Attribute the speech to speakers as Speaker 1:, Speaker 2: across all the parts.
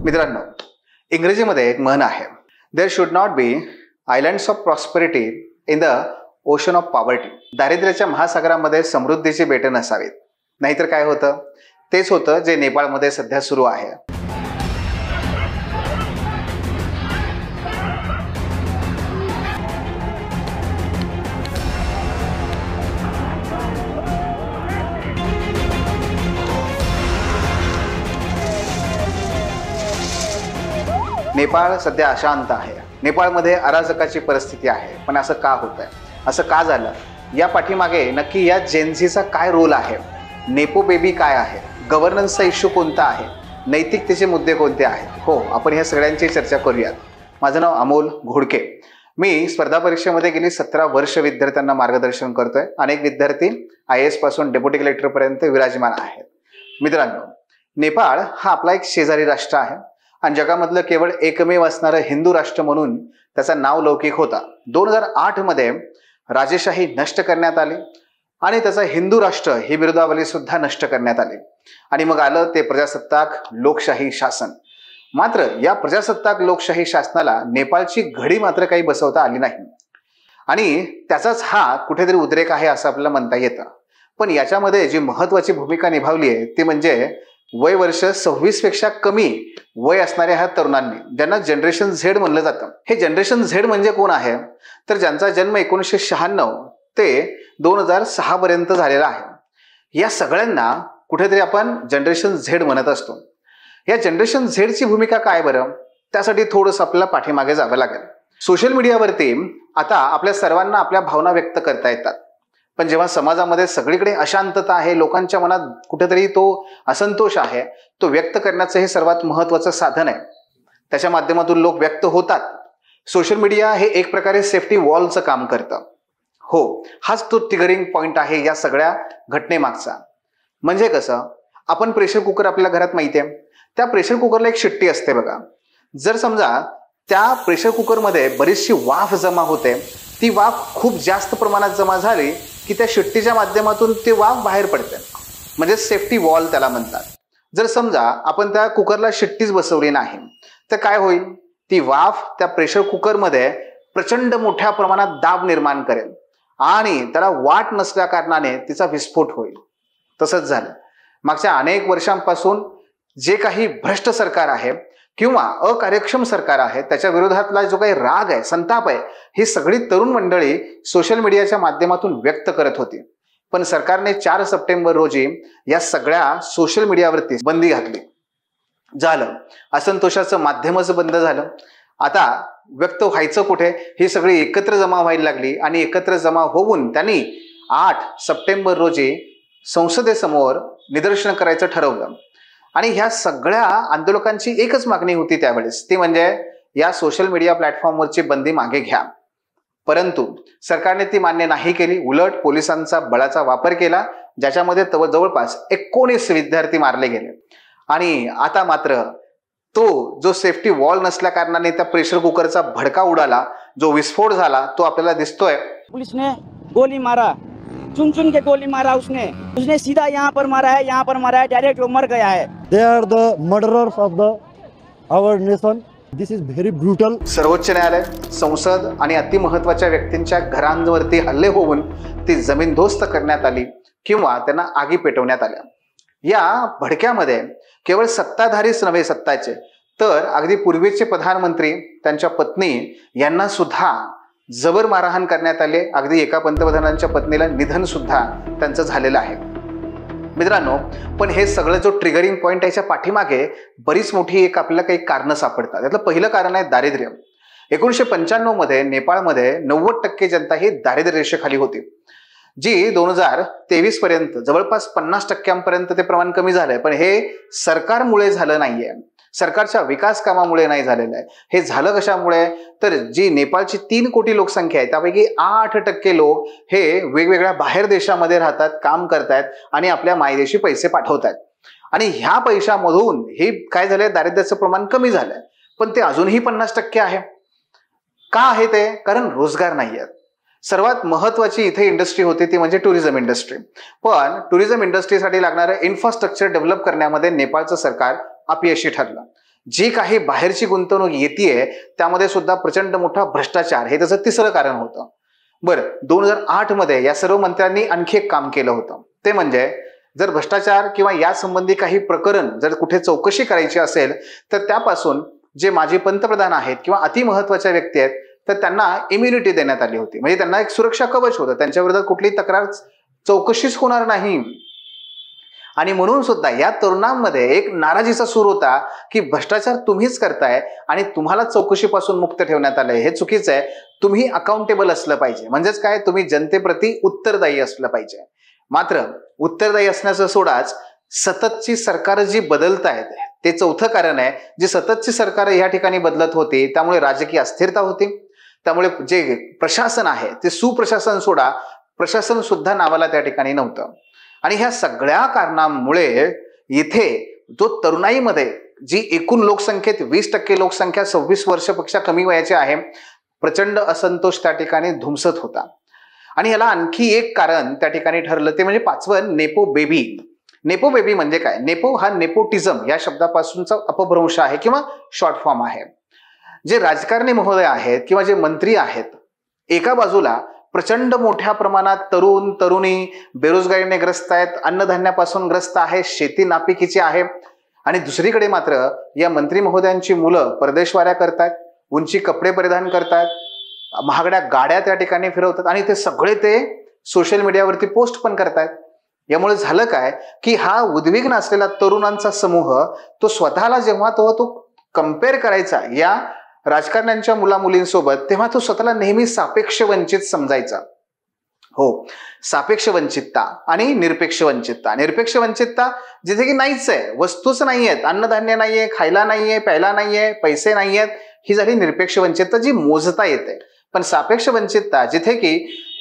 Speaker 1: मित्रांनो, इंग्रजीमध्ये एक म्हण आहे, there should not be islands of prosperity in the ocean of poverty. दारिद्र्याच्या महासागरामध्ये समृद्धीची बेटे नसावीत. नाहीतर काय होतं? तेच होतं जे नेपाळमध्ये सध्या सुरू आहे. नेपाळ सध्या अशांत आहे. नेपाळमध्ये अराजकाची परिस्थिती आहे. पण असं का होतंय? असं का झालं? या पाठीमागे नक्की या जेनझीचा काय रोल आहे? नेपो बेबी काय आहे? गव्हर्नन्सचा इश्यू कोणता आहे? नैतिकतेचे मुद्दे कोणते आहेत? हो, आपण ह्या सगळ्यांची चर्चा करूयात. माझं नाव अमोल घोडके. मी स्पर्धा परीक्षेमध्ये गेली 17 वर्ष विद्यार्थ्यांना मार्गदर्शन करतोय. अनेक विद्यार्थी IAS पासून डेप्युटी कलेक्टरपर्यंत विराजमान आहेत. मित्रांनो, नेपाळ हा आपला एक शेजारी राष्ट्र आहे आणि जगामधलं केवळ एकमेव असणारं हिंदू राष्ट्र म्हणून त्याचा नाव लौकिक होता. 2008 मध्ये राजेशाही नष्ट करण्यात आली आणि त्याचा हिंदू राष्ट्र ही बिरुदावली सुद्धा नष्ट करण्यात आली आणि मग आलं ते प्रजासत्ताक लोकशाही शासन. मात्र या प्रजासत्ताक लोकशाही शासनाला नेपाळची घडी मात्र काही बसवता आली नाही आणि त्याचाच हा कुठेतरी उद्रेक आहे असं आपल्याला म्हणता येतं. पण याच्यामध्ये जी महत्वाची भूमिका निभावली आहे ती म्हणजे वय वर्ष 26 पेक्षा कमी वय असणाऱ्या ह्या तरुणांनी, ज्यांना जनरेशन झेड म्हणलं जातं. हे जनरेशन झेड म्हणजे कोण आहे? तर ज्यांचा जन्म 1996 ते 2006 पर्यंत झालेला आहे. या सगळ्यांना कुठेतरी आपण जनरेशन झेड म्हणत असतो. या जनरेशन झेडची भूमिका काय बरं? त्यासाठी थोडंसं आपल्याला पाठीमागे जावं लागेल. सोशल मीडियावरती आता आपल्या सर्वांना आपल्या भावना व्यक्त करता येतात. पण जेव्हा समाजामध्ये सगळीकडे अशांतता आहे, लोकांच्या मनात कुठेतरी तो असंतोष आहे, तो व्यक्त करण्याचं हे सर्वात महत्वाचं साधन आहे. त्याच्या माध्यमातून लोक व्यक्त होतात. सोशल मीडिया हे एक प्रकारे सेफ्टी वॉलचं काम करतं. हो, हाच तो ट्रिगरिंग पॉइंट आहे या सगळ्या घटनेमागचा. म्हणजे कसं? आपण प्रेशर कुकर आपल्या घरात माहिती आहे, त्या प्रेशर कुकरला एक शिट्टी असते बघा. जर समजा त्या प्रेशर कुकरमध्ये बरीचशी वाफ जमा होते, ती वाफ खूप जास्त प्रमाणात जमा झाली की त्या शिट्टीच्या माध्यमातून ती वाफ बाहेर पडते, म्हणजे सेफ्टी वॉल त्याला म्हणतात. जर समजा आपण त्या कुकरला शिट्टीच बसवली नाही तर काय होईल? ती वाफ त्या प्रेशर कुकरमध्ये प्रचंड मोठ्या प्रमाणात दाब निर्माण करेल आणि त्याला वाट नसल्या कारणाने तिचा विस्फोट होईल. तसंच झालं. मागच्या अनेक वर्षांपासून जे काही भ्रष्ट सरकार आहे किंवा अकार्यक्षम सरकार आहे त्याच्या विरोधातला जो काही राग आहे, संताप आहे, ही सगळी तरुण मंडळी सोशल मीडियाच्या माध्यमातून व्यक्त करत होती. पण सरकारने 4 सप्टेंबर रोजी या सगळ्या सोशल मीडियावरती बंदी घातली. झालं, असंतोषाचं माध्यमच बंद झालं. आता व्यक्त व्हायचं कुठे? ही सगळी एकत्र जमा व्हायला लागली आणि एकत्र जमा होऊन त्यांनी 8 सप्टेंबर रोजी संसदेसमोर निदर्शन करायचं ठरवलं. आणि ह्या सगळ्या आंदोलकांची एकच मागणी होती त्यावेळेस, ती म्हणजे या सोशल मीडिया प्लॅटफॉर्मवरची बंदी मागे घ्या. परंतु सरकारने ती मान्य नाही केली. उलट पोलिसांचा बळाचा वापर केला, ज्याच्यामध्ये जवळपास 19 विद्यार्थी मारले गेले. आणि आता मात्र तो जो सेफ्टी वॉल नसल्या कारणाने त्या प्रेशर कुकरचा भडका उडाला, जो विस्फोट झाला, तो आपल्याला दिसतोय.
Speaker 2: पुलिसने गोली मारा, चुन चुन के गोली मारा. उसने सीधा यहाँ पर मारा है, यहाँ पर मारा है, डायरेक्ट वो मर गया है.
Speaker 3: They are the murderers of our nation. This is very brutal.
Speaker 1: सर्वोच्च न्यायालय, संसद आणि अतिमहत्वाच्या व्यक्तींच्या घरांवरती हल्ले होऊन ती जमीनदोस्त करण्यात आली किंवा त्यांना आगी पेटवण्यात आल्या. या भडक्यामध्ये केवळ सत्ताधारीच नव्हे सत्ताचे, तर अगदी पूर्वीचे प्रधानमंत्री, त्यांच्या पत्नी यांना सुद्धा जबर मारहाण करण्यात आले. अगदी एका पंतप्रधानांच्या पत्नीला निधन सुद्धा त्यांचं झालेलं आहे. मित्रांनो, पण हे सगळं जो ट्रिगरिंग पॉइंट याच्या पाठीमागे बरीच मोठी एक आपल्याला काही कारणं सापडतात. यातलं पहिलं कारण आहे दारिद्र्य. 1995 मध्ये नेपाळमध्ये 90% जनता ही दारिद्र्य रेषेखाली होती, जी 2023 पर्यंत जवळपास 50% ते प्रमाण कमी झालंय. पण हे सरकारमुळे झालं नाहीये, सरकारच्या विकास कामामुळे नाही झालेलं आहे. हे झालं कशामुळे? तर जी नेपाळची 3 कोटी लोकसंख्या आहे त्यापैकी 8% लोक हे वेगवेगळ्या बाहेर देशामध्ये राहतात, काम करतायत आणि आपल्या मायदेशी पैसे पाठवतायत. आणि ह्या पैशामधून हे काय झालंय, दारिद्र्याचं प्रमाण कमी झालंय. पण ते अजूनही 50% आहे. का आहे ते? कारण रोजगार नाही आहेत. सर्वात महत्त्वाची इथे इंडस्ट्री होती ती म्हणजे टुरिझम इंडस्ट्री. पण टुरिझम इंडस्ट्रीसाठी लागणारं इन्फ्रास्ट्रक्चर डेव्हलप करण्यामध्ये नेपाळचं सरकार अपयशी ठरलं. जी काही बाहेरची गुंतवणूक येते त्यामध्ये सुद्धा प्रचंड मोठा भ्रष्टाचार हे त्याचं तिसरं कारण होतं. बरं, 2008 मध्ये या सर्व मंत्र्यांनी आणखी एक काम केलं होतं. ते म्हणजे जर भ्रष्टाचार किंवा या संबंधी काही प्रकरण जर कुठे चौकशी करायची असेल तर त्यापासून जे माजी पंतप्रधान आहेत किंवा अतिमहत्वाच्या व्यक्ती आहेत तर त्यांना इम्युनिटी देण्यात आली होती. म्हणजे त्यांना एक सुरक्षा कवच होतं, त्यांच्या विरोधात कुठली तक्रार चौकशीच होणार नाही. आणि म्हणून सुद्धा या तरुणांमध्ये एक नाराजीचा सूर होता की भ्रष्टाचार तुम्हीच करताय आणि तुम्हाला चौकशीपासून मुक्त ठेवण्यात आलंय, हे चुकीचं आहे. तुम्ही अकाउंटेबल असलं पाहिजे. म्हणजेच काय, तुम्ही जनतेप्रती उत्तरदायी असलं पाहिजे. मात्र उत्तरदायी असण्याचं सोडाच, सततची सरकार जी बदलतायत ते चौथं कारण आहे. जी सततची सरकार या ठिकाणी बदलत होती त्यामुळे राजकीय अस्थिरता होती. त्यामुळे जे प्रशासन आहे ते सुप्रशासन सोडा, प्रशासन सुद्धा नावाला त्या ठिकाणी नव्हतं. आणि ह्या सगळ्या कारणांमुळे इथे जो तरुणाईमध्ये जी एकूण लोकसंख्येत 20% लोकसंख्या 26 वर्षापेक्षा कमी वयाची आहे, प्रचंड असंतोष त्या ठिकाणी धुमसत होता. आणि याला आणखी एक कारण त्या ठिकाणी ठरलं ते म्हणजे पाचवं, नेपो बेबी. नेपो बेबी म्हणजे काय? नेपो हा नेपोटिझम या शब्दापासूनचा अपभ्रंश आहे किंवा शॉर्ट फॉर्म आहे. जे राजकारणी महोदय आहेत किंवा जे मंत्री आहेत, एका बाजूला प्रचंड मोठ्या प्रमाणात तरुण तरुणी बेरोजगारीने ग्रस्त आहेत, अन्नधान्यापासून ग्रस्त आहे, शेती नापिकीची आहे. आणि दुसरीकडे मात्र या मंत्री महोदयांची मुलं परदेशवाऱ्या करतात, उंची कपडे परिधान करतात, महागड्या गाड्या त्या ठिकाणी फिरवतात आणि ते सगळे ते सोशल मीडियावरती पोस्ट पण करतात. यामुळे झालं काय की हा उद्विग्न असलेला तरुणांचा समूह तो स्वतःला जेव्हा तो कम्पेअर करायचा या राजकारण्यांच्या मुलामुलींसोबत, तेव्हा तो स्वतःला नेहमी सापेक्ष वंचित समजायचा. हो, सापेक्ष वंचितता आणि निरपेक्ष वंचितता. निरपेक्ष वंचितता जिथे की नाहीच आहे, वस्तूच नाहीयेत, अन्नधान्य नाहीये, खायला नाहीये, प्यायला नाहीये, पैसे नाहीयेत, ही झाली निरपेक्ष वंचितता जी मोजता येते. पण सापेक्ष वंचितता जिथे की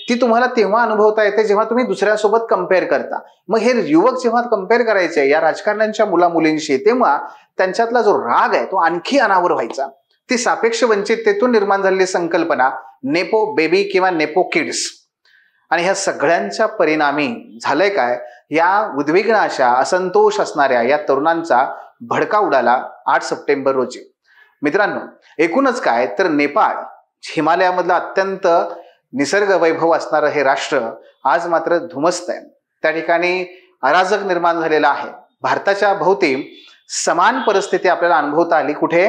Speaker 1: ती तुम्हाला तेव्हा अनुभवता येते जेव्हा तुम्ही दुसऱ्यासोबत कम्पेअर करता. मग हे युवक जेव्हा कम्पेअर करायचे या राजकारण्यांच्या मुलामुलींशी, तेव्हा त्यांच्यातला जो राग आहे तो आणखी अनावर व्हायचा. ती सापेक्ष वंचिततेतून निर्माण झालेली संकल्पना नेपो बेबी किंवा नेपो किड्स. आणि ह्या सगळ्यांच्या परिणामी झालंय काय, या उद्विग्न अशा असंतोष असणाऱ्या या तरुणांचा भडका उडाला 8 सप्टेंबर रोजी. मित्रांनो, एकूणच काय तर नेपाळ हिमालयामधलं अत्यंत निसर्ग वैभव असणारं हे राष्ट्र आज मात्र धुमस्त आहे. त्या ठिकाणी अराजक निर्माण झालेला आहे. भारताच्या भोवती समान परिस्थिती आपल्याला अनुभवता आली कुठे?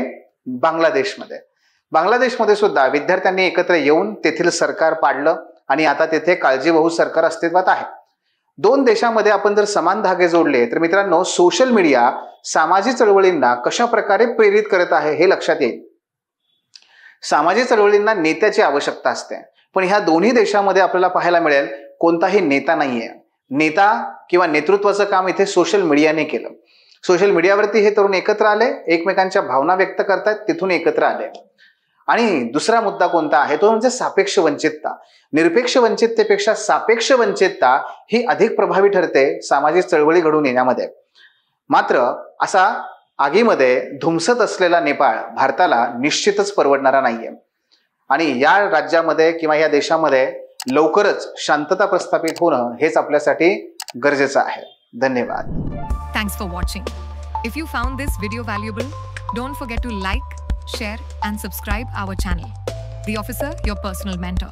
Speaker 1: बांगलादेशमध्ये. बांगलादेशमध्ये सुद्धा विद्यार्थ्यांनी एकत्र येऊन तेथील सरकार पाडलं आणि आता तेथे काळजीवाहू सरकार अस्तित्वात आहे. 2 देशांमध्ये आपण जर समान धागे जोडले तर मित्रांनो, सोशल मीडिया सामाजिक चळवळींना कशा प्रकारे प्रेरित करत आहे हे लक्षात येईल. सामाजिक चळवळींना नेत्याची आवश्यकता असते, पण ह्या दोन्ही देशांमध्ये आपल्याला पाहायला मिळेल कोणताही नेता नाहीये. नेता किंवा नेतृत्वाचं काम इथे सोशल मीडियाने केलं. सोशल मीडियावरती हे तरुण एकत्र आले, एकमेकांच्या भावना व्यक्त करतात, तिथून एकत्र आले. आणि दुसरा मुद्दा कोणता आहे तो म्हणजे सापेक्ष वंचितता. निरपेक्ष वंचिततेपेक्षा सापेक्ष वंचितता ही अधिक प्रभावी ठरते सामाजिक चळवळी घडून येण्यामध्ये. मात्र असा आगीमध्ये धुमसत असलेला नेपाळ भारताला निश्चितच परवडणारा नाहीये. आणि या राज्यामध्ये किंवा या देशामध्ये लवकरच शांतता प्रस्थापित होणं हेच आपल्यासाठी गरजेचं आहे. धन्यवाद.
Speaker 4: Thanks for watching. If you found this video valuable, don't forget to like, share and subscribe our channel. The Officer, your personal mentor.